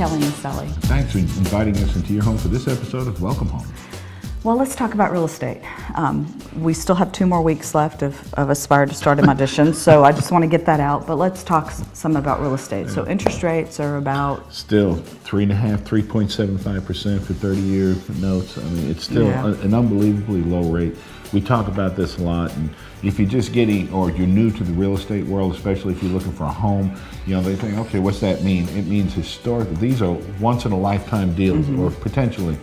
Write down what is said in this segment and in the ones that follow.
Kelly and Sally. Thanks for inviting us into your home for this episode of Welcome Home. Well, let's talk about real estate. We still have 2 more weeks left of Aspire to start additions, so I just want to get that out. But let's talk some about real estate. So interest rates are about... Still 3.75% for 30-year notes. I mean, it's still an unbelievably low rate. We talk about this a lot, and if you're just getting, or you're new to the real estate world, especially if you're looking for a home, you know, they think, okay, what's that mean? It means historically, these are once-in-a-lifetime deals, or potentially.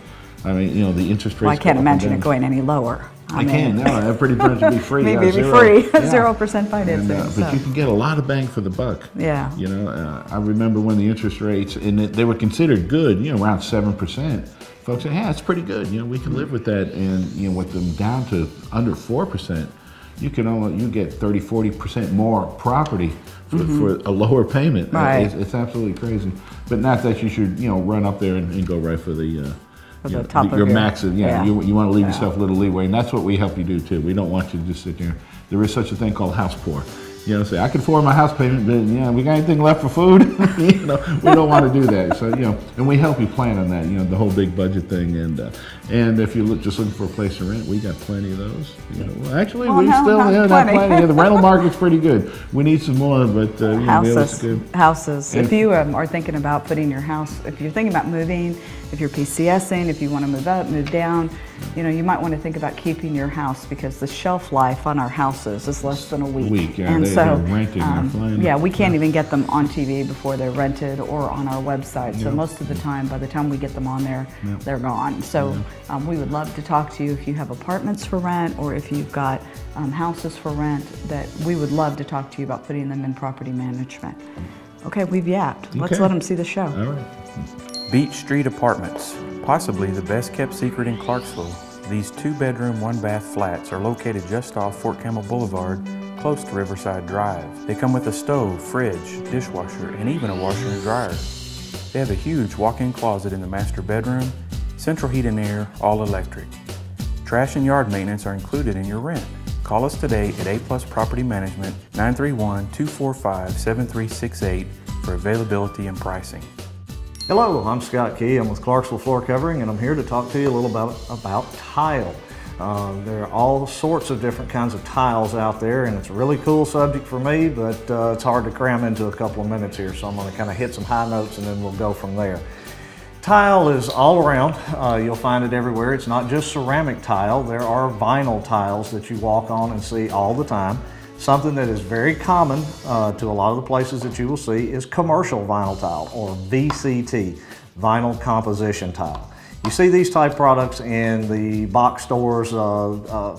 I mean, you know, the interest rates. Well, I can't imagine it going any lower. I mean, no, that pretty much would be free. Maybe it'd be free, 0% financing. And, but you can get a lot of bang for the buck. Yeah. You know, I remember when the interest rates, and they were considered good, you know, around 7%. Folks say, yeah, it's pretty good. You know, we can live with that. And, you know, with them down to under 4%, you get 30–40% more property for a lower payment. Right. It's absolutely crazy. But not that you should, you know, run up there and go right for the your max. You want to leave yourself a little leeway, and that's what we help you do too. We don't want you to just sit there. There is such a thing called house poor. You know, say I can afford my house payment, but we got anything left for food? You know, we don't want to do that. So and we help you plan on that. You know, the whole big budget thing, and if you're just looking for a place to rent, we got plenty of those. You know, well, actually, we still have plenty. Yeah, the rental market's pretty good. We need some more, but houses. Good. Houses. If you are thinking about putting your house, if you're thinking about moving, if you're PCSing, if you want to move up, move down, you know, you might want to think about keeping your house because the shelf life on our houses is less than a week. And they're renting. We can't even get them on TV before they're rented or on our website. So most of the time, by the time we get them on there, they're gone. So we would love to talk to you if you have apartments for rent or if you've got houses for rent. That we would love to talk to you about putting them in property management. Okay, we've yapped. Let's let them see the show. All right. Beach Street Apartments, possibly the best kept secret in Clarksville. These 2-bedroom, 1-bath flats are located just off Fort Campbell Boulevard, close to Riverside Drive. They come with a stove, fridge, dishwasher, and even a washer and dryer. They have a huge walk-in closet in the master bedroom, central heat and air, all electric. Trash and yard maintenance are included in your rent. Call us today at A+ Property Management, 931-245-7368 for availability and pricing. Hello, I'm Scott Key. I'm with Clarksville Floor Covering, and I'm here to talk to you a little about tile. There are all sorts of different kinds of tiles out there, and it's a really cool subject for me, but it's hard to cram into a couple of minutes here, so I'm going to kind of hit some high notes and then we'll go from there. Tile is all around. You'll find it everywhere. It's not just ceramic tile. There are vinyl tiles that you walk on and see all the time. Something that is very common to a lot of the places that you will see is commercial vinyl tile, or VCT, vinyl composition tile. You see these type products in the box stores, the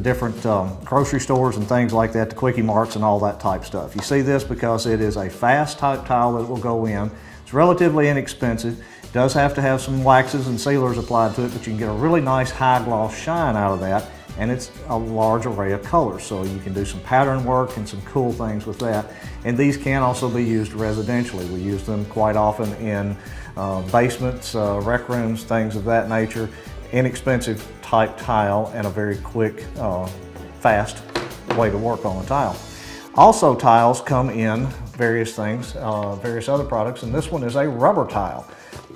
different grocery stores and things like that, the Quickie Marts and all that type stuff. You see this because it is a fast type tile that will go in. It's relatively inexpensive. It does have to have some waxes and sealers applied to it, but you can get a really nice high gloss shine out of that. And it's a large array of colors, so you can do some pattern work and some cool things with that. And these can also be used residentially. We use them quite often in basements, rec rooms, things of that nature. Inexpensive type tile and a very quick, fast way to work on a tile. Also, tiles come in various things, various other products, and this one is a rubber tile.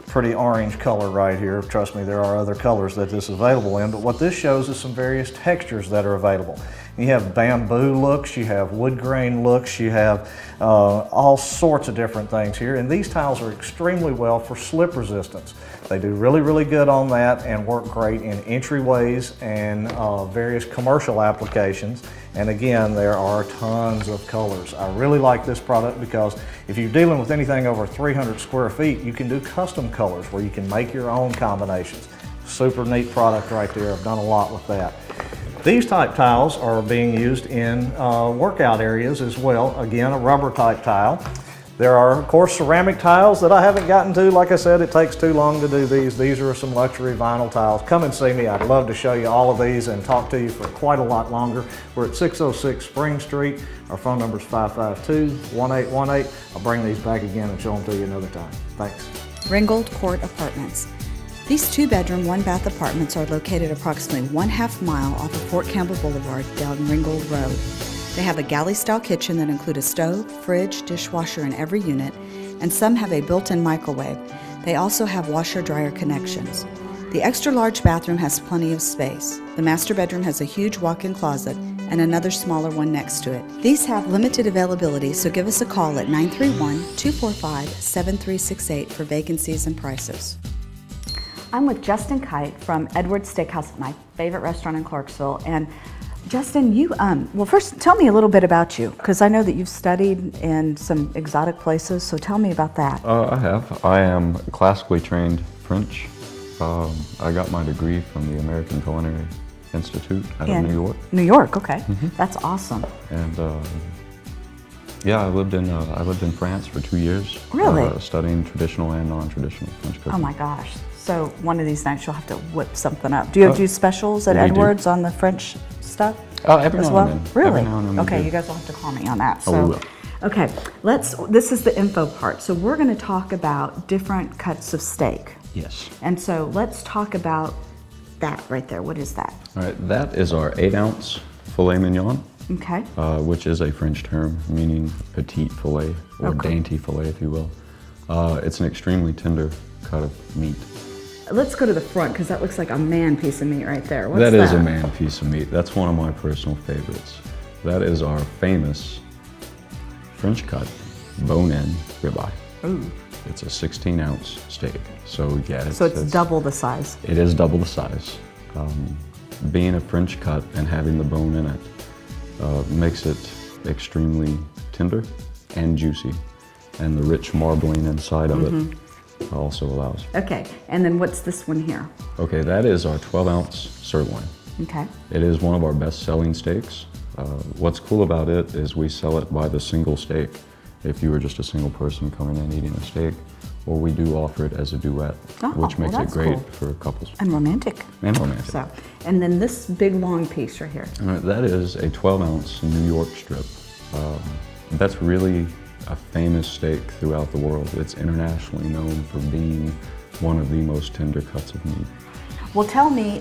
Pretty orange color right here. Trust me, there are other colors that this is available in, but what this shows is some various textures that are available. You have bamboo looks, you have wood grain looks, you have all sorts of different things here, and these tiles are extremely well for slip resistance. They do really, really good on that and work great in entryways and various commercial applications. And again, there are tons of colors. I really like this product because if you're dealing with anything over 300 square feet, you can do custom colors where you can make your own combinations. Super neat product right there. I've done a lot with that. These type tiles are being used in workout areas as well. Again, a rubber type tile. There are, of course, ceramic tiles that I haven't gotten to. Like I said, it takes too long to do these. These are some luxury vinyl tiles. Come and see me. I'd love to show you all of these and talk to you for quite a lot longer. We're at 606 Spring Street. Our phone number is 552-1818. I'll bring these back again and show them to you another time. Thanks. Ringgold Court Apartments. These 2-bedroom, 1-bath apartments are located approximately 1/2 mile off of Fort Campbell Boulevard down Ringgold Road. They have a galley-style kitchen that includes a stove, fridge, dishwasher in every unit, and some have a built-in microwave. They also have washer-dryer connections. The extra-large bathroom has plenty of space. The master bedroom has a huge walk-in closet and another smaller one next to it. These have limited availability, so give us a call at 931-245-7368 for vacancies and prices. I'm with Justin Kite from Edwards Steakhouse, my favorite restaurant in Clarksville. And Justin, you, well, first tell me a little bit about you, because I know that you've studied in some exotic places, so tell me about that. I have. I am classically trained French. I got my degree from the American Culinary Institute out of New York. New York, okay. That's awesome. And yeah, I lived in France for 2 years. Really? Studying traditional and non-traditional French cooking. Oh my gosh. So one of these nights you'll have to whip something up. Do you do specials at Edwards on the French stuff? Every as now well? and then. Really? Every now and then okay, we do. you guys will have to call me on that. Oh, So, we will. okay, this is the info part. So we're gonna talk about different cuts of steak. Yes. And so let's talk about that right there. What is that? All right, that is our 8-ounce filet mignon, Okay. which is a French term meaning petite filet or dainty filet, if you will. It's an extremely tender cut of meat. Let's go to the front because that looks like a man piece of meat right there. What's That is a man piece of meat. That's one of my personal favorites. That is our famous French cut bone-in ribeye. Ooh. It's a 16-ounce steak. So yeah, So it's double the size. It is double the size. Being a French cut and having the bone in it makes it extremely tender and juicy. And the rich marbling inside of it also allows. Okay, and then what's this one here? Okay, that is our 12-ounce sirloin. Okay. It is one of our best-selling steaks. What's cool about it is we sell it by the single steak. If you were just a single person coming in eating a steak, or we do offer it as a duet, which makes it great for couples. And romantic. And romantic. So, and then this big long piece right here. That is a 12-ounce New York strip. That's really a famous steak throughout the world. It's internationally known for being one of the most tender cuts of meat. Well, tell me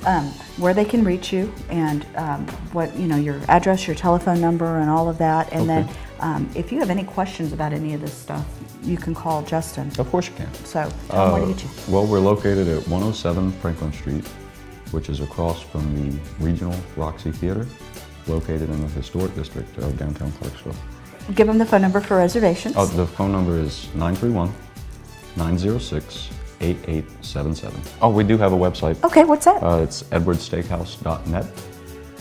where they can reach you and what, your address, your telephone number, and all of that. And then if you have any questions about any of this stuff, you can call Justin. Of course you can. So tell them where to get you. Well, we're located at 107 Franklin Street, which is across from the Regional Roxy Theater, located in the historic district of downtown Clarksville. Give them the phone number for reservations. Oh, the phone number is 931-906-8877. Oh, we do have a website. Okay, what's that? It's edwardssteakhouse.net,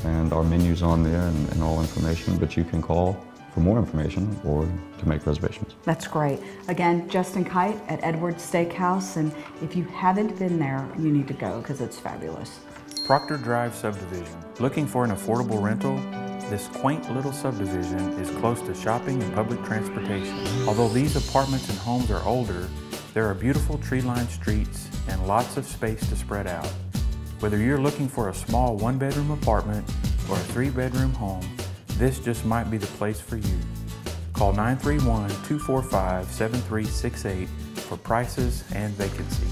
and our menu's on there and all information, but you can call for more information or to make reservations. That's great. Again, Justin Kite at Edwards Steakhouse, and if you haven't been there, you need to go because it's fabulous. Proctor Drive Subdivision. Looking for an affordable rental? This quaint little subdivision is close to shopping and public transportation. Although these apartments and homes are older, there are beautiful tree-lined streets and lots of space to spread out. Whether you're looking for a small one-bedroom apartment or a 3-bedroom home, this just might be the place for you. Call 931-245-7368 for prices and vacancy.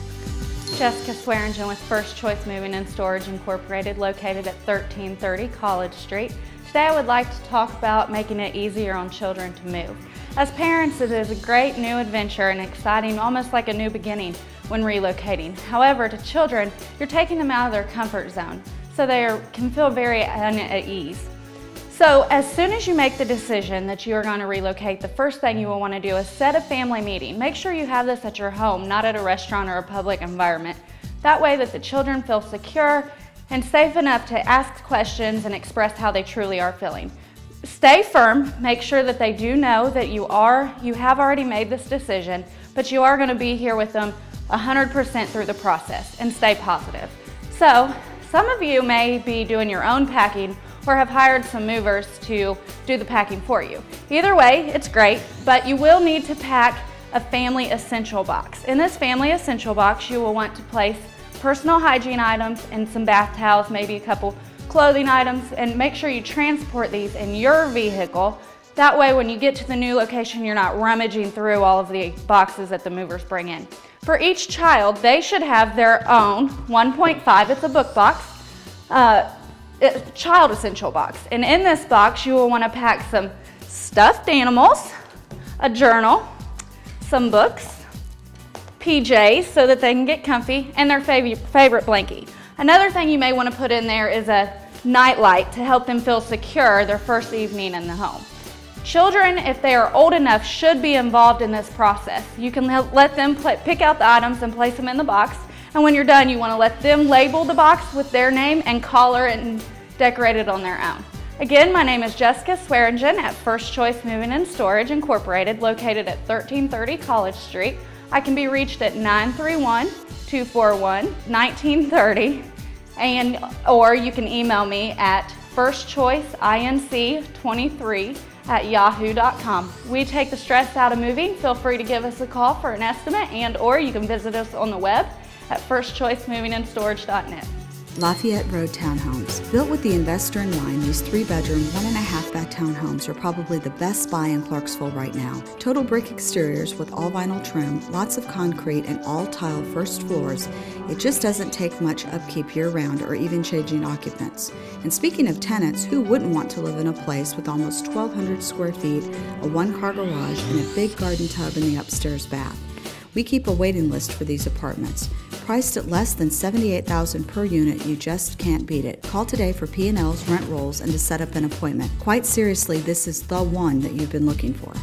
Jessica Swearingen with First Choice Moving and Storage Incorporated, located at 1330 College Street. Today I would like to talk about making it easier on children to move. As parents, it is a great new adventure and exciting, almost like a new beginning when relocating. However, to children, you're taking them out of their comfort zone, so they can feel very at ease. So as soon as you make the decision that you are going to relocate, the first thing you will want to do is set a family meeting. Make sure you have this at your home, not at a restaurant or a public environment. That way that the children feel secure and safe enough to ask questions and express how they truly are feeling. Stay firm, make sure that they do know that you have already made this decision, but you are going to be here with them 100% through the process, and stay positive. So, some of you may be doing your own packing or have hired some movers to do the packing for you. Either way, it's great, but you will need to pack a family essential box. In this family essential box, you will want to place personal hygiene items and some bath towels, maybe a couple clothing items, and make sure you transport these in your vehicle. That way, when you get to the new location, you're not rummaging through all of the boxes that the movers bring in. For each child, they should have their own 1.5, it's a book box, child essential box. And in this box, you will want to pack some stuffed animals, a journal, some books, PJs so that they can get comfy, and their favorite blankie. Another thing you may want to put in there is a night light to help them feel secure their first evening in the home. Children, if they are old enough, should be involved in this process. You can let them pick out the items and place them in the box, and when you're done, you want to let them label the box with their name and color and decorate it on their own. Again, my name is Jessica Swearingen at First Choice Moving and Storage Incorporated, located at 1330 College Street. I can be reached at 931-241-1930, or you can email me at firstchoiceinc23@yahoo.com. We take the stress out of moving. Feel free to give us a call for an estimate, or you can visit us on the web at firstchoicemovingandstorage.net. Lafayette Road Townhomes. Built with the investor in mind, these 3-bedroom, 1.5-bath townhomes are probably the best buy in Clarksville right now. Total brick exteriors with all vinyl trim, lots of concrete, and all tile first floors. It just doesn't take much upkeep year-round or even changing occupants. And speaking of tenants, who wouldn't want to live in a place with almost 1,200 square feet, a 1-car garage, and a big garden tub in the upstairs bath? We keep a waiting list for these apartments. Priced at less than $78,000 per unit, you just can't beat it. Call today for P&L's, rent rolls, and to set up an appointment. Quite seriously, this is the one that you've been looking for.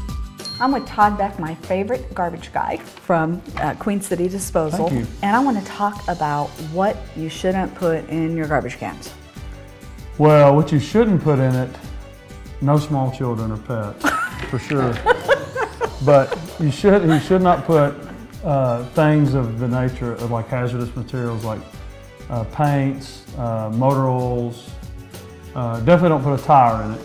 I'm with Todd Beck, my favorite garbage guy from Queen City Disposal. Thank you. And I want to talk about what you shouldn't put in your garbage cans. Well, what you shouldn't put in it, no small children or pets, for sure. But you should not put things of the nature of like hazardous materials like paints, motor oils. Definitely don't put a tire in it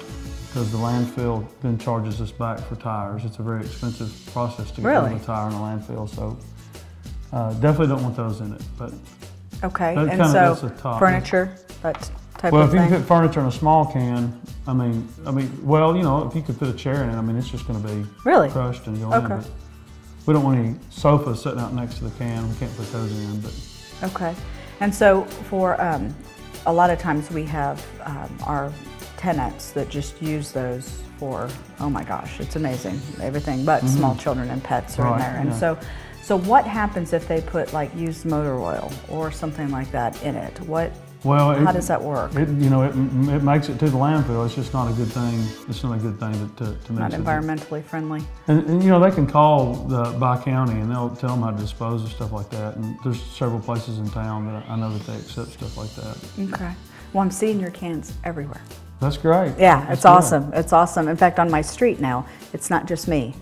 because the landfill then charges us back for tires. It's a very expensive process to get rid of a tire in a landfill, so definitely don't want those in it. But okay, and so furniture, that type of thing? Well, if you can fit furniture in a small can, I mean, well, you know, if you could put a chair in it, I mean, it's just going to be crushed and go in. But we don't want any sofas sitting out next to the can. We can't put those in. But okay, and so for a lot of times we have our tenants that just use those for, oh my gosh, it's amazing, everything but small children and pets are in there. And so what happens if they put like used motor oil or something like that in it? How does that work? It makes it to the landfill. It's just not a good thing. It's not a good thing to mix not it. environmentally friendly. And you know, they can call the Bi-County and they'll tell them how to dispose of stuff like that. And there's several places in town that I know that they accept stuff like that. Okay. Well, I'm seeing your cans everywhere. That's great. Yeah, it's awesome. It's awesome. In fact, on my street now, it's not just me.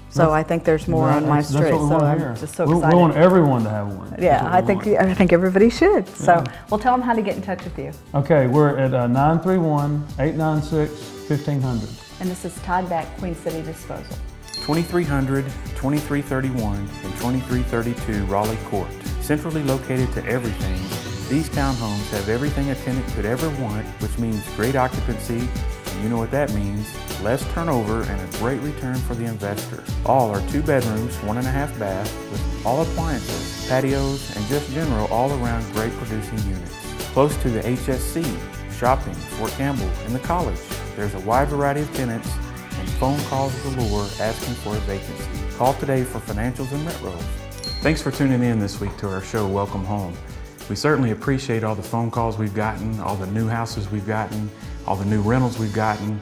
So I think there's more on my street. That's what we so want to I'm hear. just so excited. We want everyone to have one. Yeah, I think everybody should. So we'll tell them how to get in touch with you. Okay, we're at 931-896-1500. And this is Todd Beck, Queen City Disposal. 2300, 2331, and 2332 Raleigh Court. Centrally located to everything, these townhomes have everything a tenant could ever want, which means great occupancy, and you know what that means, less turnover and a great return for the investor. All are 2 bedrooms, 1.5 bath, with all appliances, patios, and just general all-around great producing units. Close to the HSC, shopping, Fort Campbell, and the college, there's a wide variety of tenants and phone calls galore asking for a vacancy. Call today for financials and rent rolls. Thanks for tuning in this week to our show, Welcome Home. We certainly appreciate all the phone calls we've gotten, all the new houses we've gotten, all the new rentals we've gotten.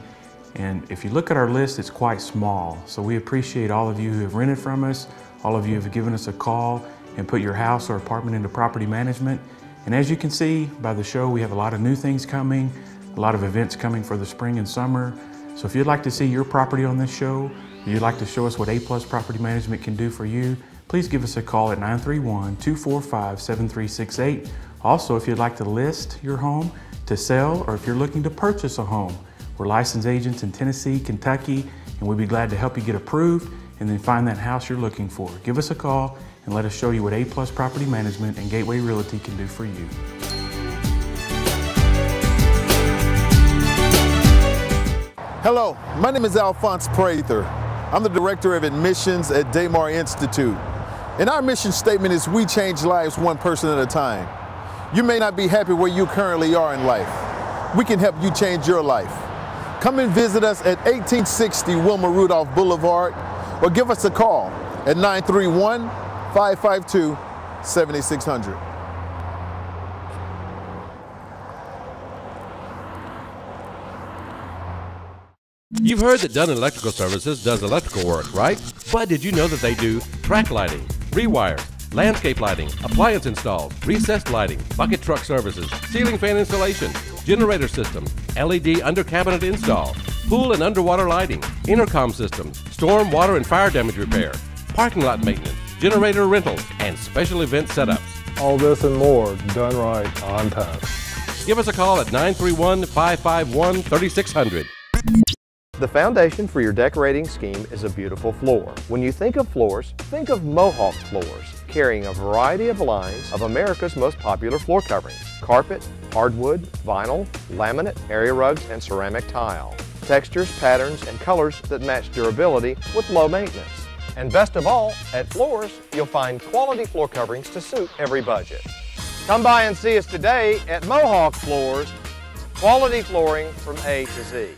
And if you look at our list, it's quite small. So we appreciate all of you who have rented from us, all of you who have given us a call and put your house or apartment into property management. And as you can see by the show, we have a lot of new things coming, a lot of events coming for the spring and summer. So if you'd like to see your property on this show, or you'd like to show us what A+ Property Management can do for you, please give us a call at 931-245-7368. Also, if you'd like to list your home, to sell, or if you're looking to purchase a home, we're licensed agents in Tennessee, Kentucky, and we'd be glad to help you get approved and then find that house you're looking for. Give us a call and let us show you what A+ Property Management and Gateway Realty can do for you. Hello, my name is Alphonse Prather. I'm the Director of Admissions at Daymar Institute. And our mission statement is we change lives one person at a time. You may not be happy where you currently are in life. We can help you change your life. Come and visit us at 1860 Wilma Rudolph Boulevard or give us a call at 931-552-7600. You've heard that Dunn Electrical Services does electrical work, right? But did you know that they do track lighting, rewires, landscape lighting, appliance installs, recessed lighting, bucket truck services, ceiling fan installation, generator systems, LED under cabinet install, pool and underwater lighting, intercom systems, storm, water, and fire damage repair, parking lot maintenance, generator rentals, and special event setups. All this and more done right on time. Give us a call at 931-551-3600. The foundation for your decorating scheme is a beautiful floor. When you think of floors, think of Mohawk floors, carrying a variety of lines of America's most popular floor coverings: carpet, hardwood, vinyl, laminate, area rugs, and ceramic tile. Textures, patterns, and colors that match durability with low maintenance. And best of all, at Floors, you'll find quality floor coverings to suit every budget. Come by and see us today at Mohawk Floors, quality flooring from A to Z.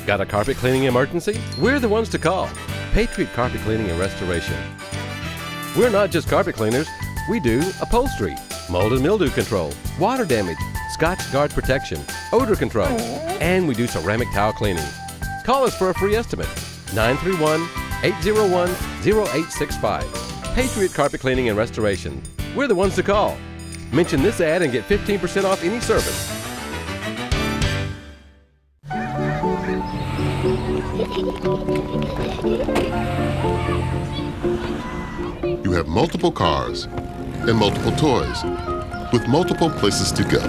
Got a carpet cleaning emergency? We're the ones to call. Patriot Carpet Cleaning and Restoration. We're not just carpet cleaners, we do upholstery, mold and mildew control, water damage, Scotch Guard protection, odor control, and we do ceramic tile cleaning. Call us for a free estimate. 931-801-0865. Patriot Carpet Cleaning and Restoration. We're the ones to call. Mention this ad and get 15% off any service. You have multiple cars and multiple toys with multiple places to go.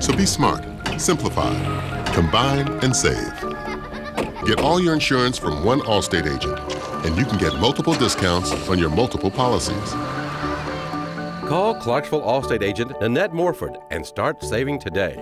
So be smart, simplify, combine, and save. Get all your insurance from one Allstate agent, and you can get multiple discounts on your multiple policies. Call Clarksville Allstate agent Nanette Morford and start saving today.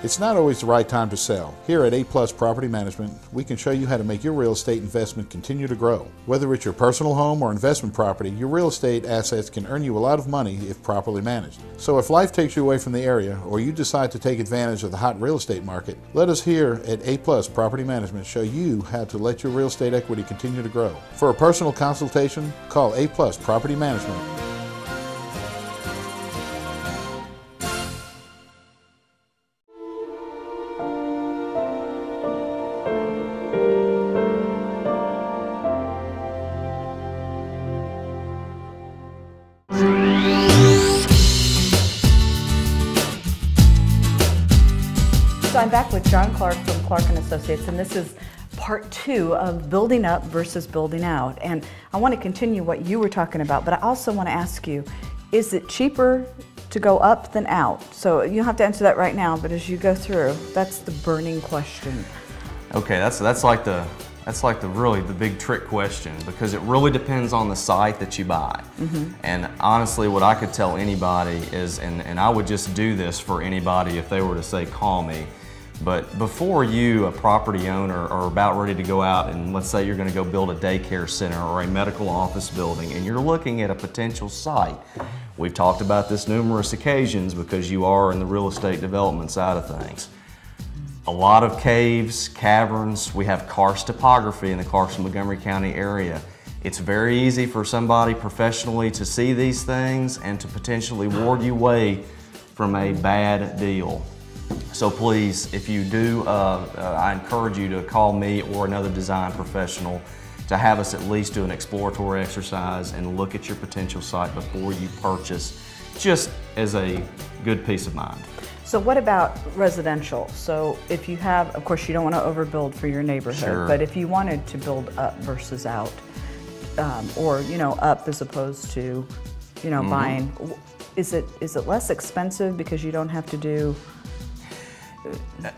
It's not always the right time to sell. Here at A+ Property Management, we can show you how to make your real estate investment continue to grow. Whether it's your personal home or investment property, your real estate assets can earn you a lot of money if properly managed. So if life takes you away from the area, or you decide to take advantage of the hot real estate market, let us here at A+ Property Management show you how to let your real estate equity continue to grow. For a personal consultation, call A+ Property Management. So I'm back with John Clark from Clark & Associates, and this is part 2 of building up versus building out. And I want to continue what you were talking about, but I also want to ask you, is it cheaper to go up than out? So you don't have to answer that right now, but as you go through, that's the burning question. Okay, that's like the really the big trick question, because it really depends on the site that you buy. And honestly, what I could tell anybody is, and I would just do this for anybody if they were to say, call me, but before you, a property owner, are about ready to go out and let's say you're going to go build a daycare center or a medical office building and you're looking at a potential site. We've talked about this numerous occasions because you are in the real estate development side of things. A lot of caves, caverns, we have karst topography in the Clarkson-Montgomery County area. It's very easy for somebody professionally to see these things and to potentially ward you away from a bad deal. So please, if you do, I encourage you to call me or another design professional to have us at least do an exploratory exercise and look at your potential site before you purchase, just as a good peace of mind. So what about residential? So if you have, of course you don't want to overbuild for your neighborhood, but if you wanted to build up versus out, or up as opposed to, buying, is it less expensive because you don't have to do?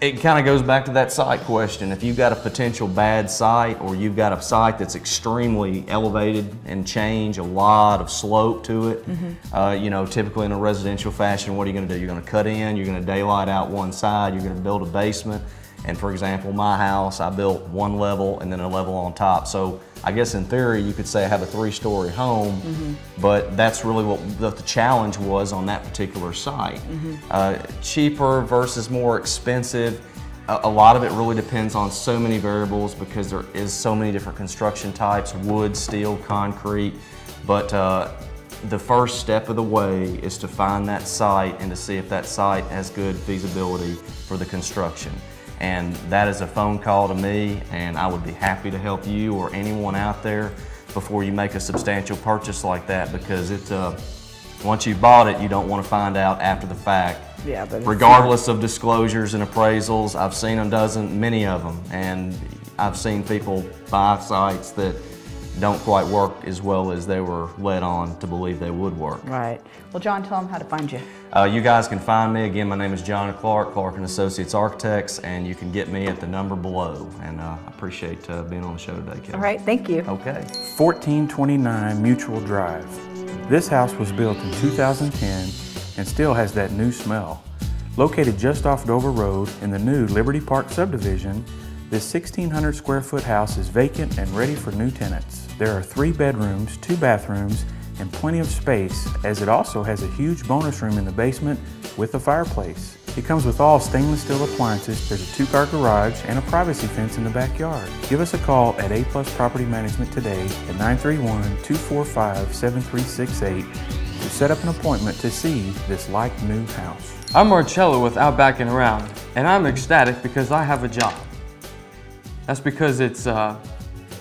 It kind of goes back to that site question. If you've got a potential bad site or you've got a site that's extremely elevated and change, a lot of slope to it, typically in a residential fashion, what are you going to do? You're going to cut in, you're going to daylight out one side, you're going to build a basement. And for example, my house, I built one level and then a level on top. So I guess in theory, you could say I have a 3-story home, but that's really what the challenge was on that particular site. Cheaper versus more expensive. a lot of it really depends on so many variables because there is so many different construction types, wood, steel, concrete. But the first step of the way is to find that site and to see if that site has good feasibility for the construction. And that is a phone call to me, and I would be happy to help you or anyone out there before you make a substantial purchase like that, because it's once you've bought it, you don't want to find out after the fact. Yeah, but regardless of disclosures and appraisals, I've seen many of them, and I've seen people buy sites that don't quite work as well as they were led on to believe they would work. Right. Well, John, tell them how to find you. You guys can find me. Again, my name is John Clark, Clark & Associates Architects, and you can get me at the number below. And I appreciate being on the show today, Kelly. All right, thank you. Okay. 1429 Mutual Drive. This house was built in 2010 and still has that new smell. Located just off Dover Road in the new Liberty Park subdivision, this 1,600 square foot house is vacant and ready for new tenants. There are 3 bedrooms, 2 bathrooms, and plenty of space, as it also has a huge bonus room in the basement with a fireplace. It comes with all stainless steel appliances. There's a 2-car garage and a privacy fence in the backyard. Give us a call at A+ Property Management today at 931-245-7368 to set up an appointment to see this like-new house. I'm Marcello with Out Backing Around, and I'm ecstatic because I have a job. That's because it's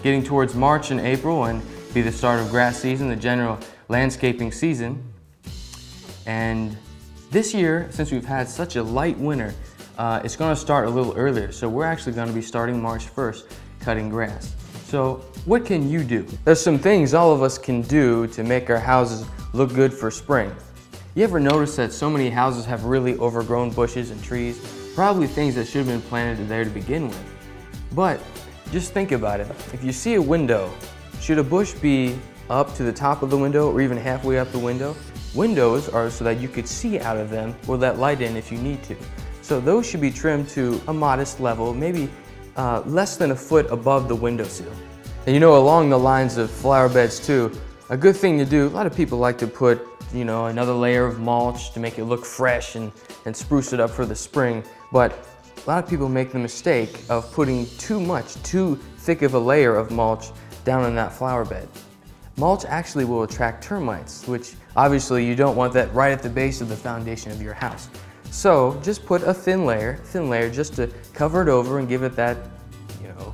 getting towards March and April and be the start of grass season, the general landscaping season. And this year, since we've had such a light winter, it's going to start a little earlier. So we're actually going to be starting March 1st, cutting grass. So what can you do? There's some things all of us can do to make our houses look good for spring. You ever notice that so many houses have really overgrown bushes and trees? Probably things that should have been planted there to begin with. But just think about it. If you see a window, should a bush be up to the top of the window or even halfway up the window? Windows are so that you could see out of them or let light in if you need to. So those should be trimmed to a modest level, maybe less than a foot above the windowsill. And you know, along the lines of flower beds too, a good thing to do, a lot of people like to put, you know, another layer of mulch to make it look fresh and spruce it up for the spring. But a lot of people make the mistake of putting too thick of a layer of mulch down in that flower bed. Mulch actually will attract termites, which obviously you don't want that right at the base of the foundation of your house. So just put a thin layer just to cover it over and give it that, you know,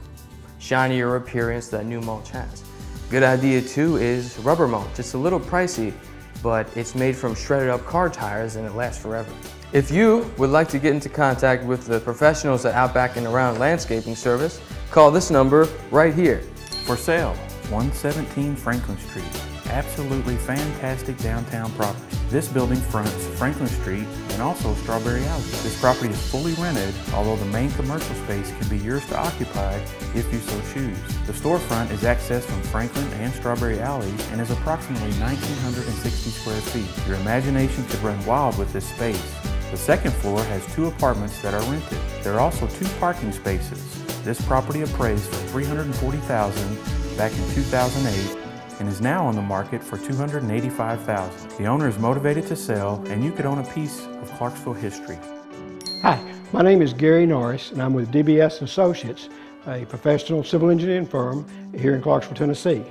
shinier appearance that new mulch has. Good idea too is rubber mulch. It's a little pricey, but it's made from shredded up car tires and it lasts forever. If you would like to get into contact with the professionals at Out Backing Around Landscaping Service, call this number right here. For sale, 117 Franklin Street. Absolutely fantastic downtown property. This building fronts Franklin Street and also Strawberry Alley. This property is fully rented, although the main commercial space can be yours to occupy if you so choose. The storefront is accessed from Franklin and Strawberry Alley and is approximately 1,960 square feet. Your imagination could run wild with this space. The second floor has 2 apartments that are rented. There are also 2 parking spaces. This property appraised for $340,000 back in 2008 and is now on the market for $285,000. The owner is motivated to sell, and you could own a piece of Clarksville history. Hi, my name is Gary Norris, and I'm with DBS Associates, a professional civil engineering firm here in Clarksville, Tennessee.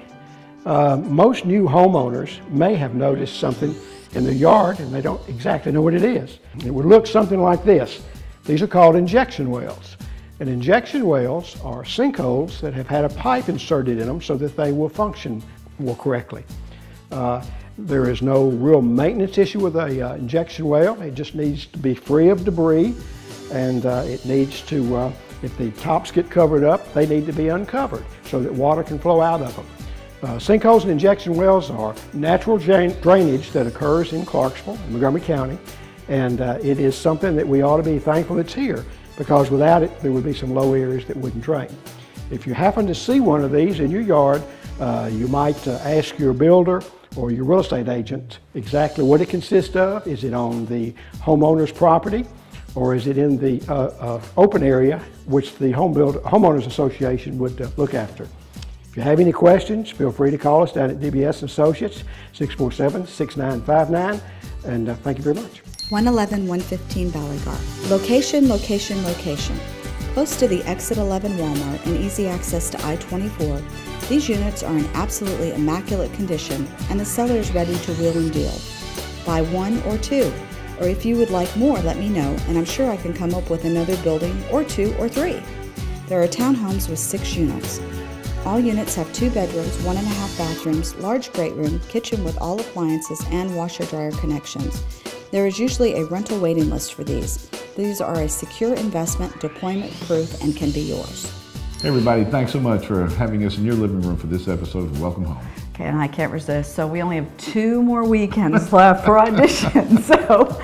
Most new homeowners may have noticed something in their yard, and they don't exactly know what it is. It would look something like this. These are called injection wells. And injection wells are sinkholes that have had a pipe inserted in them so that they will function more correctly. There is no real maintenance issue with an injection well. It just needs to be free of debris, and it needs to, if the tops get covered up, they need to be uncovered so that water can flow out of them. Sinkholes and injection wells are natural drainage that occurs in Clarksville, Montgomery County, and it is something that we ought to be thankful it's here, because without it, there would be some low areas that wouldn't drain. If you happen to see one of these in your yard, you might ask your builder or your real estate agent exactly what it consists of. Is it on the homeowner's property, or is it in the open area which the homeowners association would look after? If you have any questions, feel free to call us down at DBS Associates, 647-6959, and thank you very much. 111-115 Valley Gar. Location, location, location. Close to the Exit 11 Walmart and easy access to I-24, these units are in absolutely immaculate condition and the seller is ready to wheel and deal. Buy one or two, or if you would like more, let me know and I'm sure I can come up with another building or 2 or 3. There are townhomes with 6 units. All units have 2 bedrooms, 1.5 bathrooms, large great room, kitchen with all appliances, and washer-dryer connections. There is usually a rental waiting list for these. These are a secure investment, deployment-proof, and can be yours. Hey everybody, thanks so much for having us in your living room for this episode of Welcome Home. Okay, and I can't resist. So we only have 2 more weekends left for auditions. So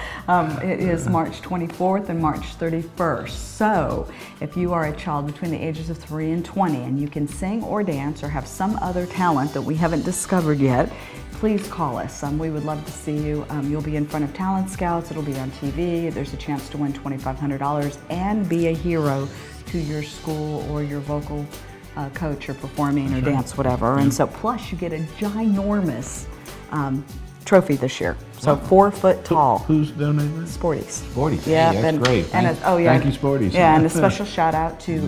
it is March 24th and March 31st. So if you are a child between the ages of 3 and 20 and you can sing or dance or have some other talent that we haven't discovered yet, please call us. We would love to see you. You'll be in front of talent scouts. It'll be on TV. There's a chance to win $2,500 and be a hero to your school or your vocal coach or performing or dance, whatever. And so plus you get a ginormous trophy this year. So 4 foot tall. Who's donating? Sporties. Sporties. Yeah, hey, that's great. Thank you, Sporties. Yeah, and a special shout out to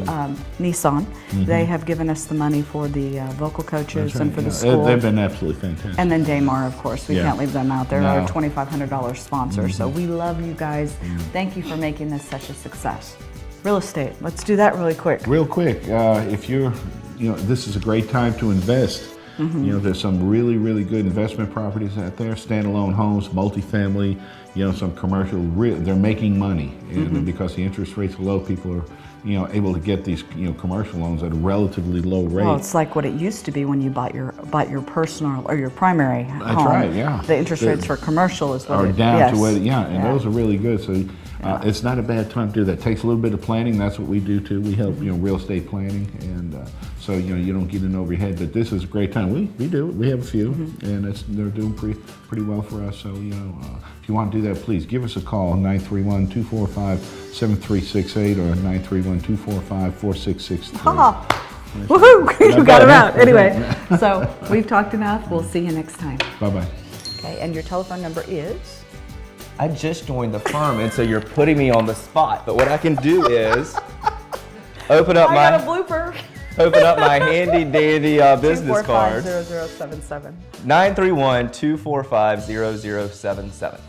Nissan. They have given us the money for the vocal coaches and for the school. They've been absolutely fantastic. And then Daymar, of course. We can't leave them out. They're our $2,500 sponsor. So we love you guys. Thank you for making this such a success. Real estate. Let's do that really quick. Real quick. If you're, this is a great time to invest. There's some really, really good investment properties out there, standalone homes, multifamily, some commercial, they're making money. And because the interest rates are low, people are, able to get these, commercial loans at a relatively low rate. Well, it's like what it used to be when you bought your personal or your primary home. That's right, yeah. The interest rates for commercial is what are down to where, and those are really good. So it's not a bad time to do that. It takes a little bit of planning. That's what we do too. We help, real estate planning, and so you don't get in over your head. But this is a great time. We do it. We have a few, and they're doing pretty well for us. So if you want to do that, please give us a call 931-245-7368 or 931-245-4663. Woohoo! You got it out. Anyway, so we've talked enough. We'll see you next time. Bye-bye. Okay, and your telephone number is? I just joined the firm, and so you're putting me on the spot. But what I can do is open up I got a blooper. Open up my handy dandy business card. 245-0077. 931-245-0077.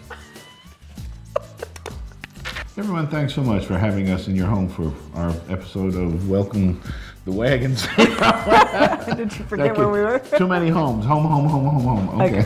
Everyone, thanks so much for having us in your home for our episode of Welcome the Wagons. Did you forget where we were? Too many homes. Home. Okay.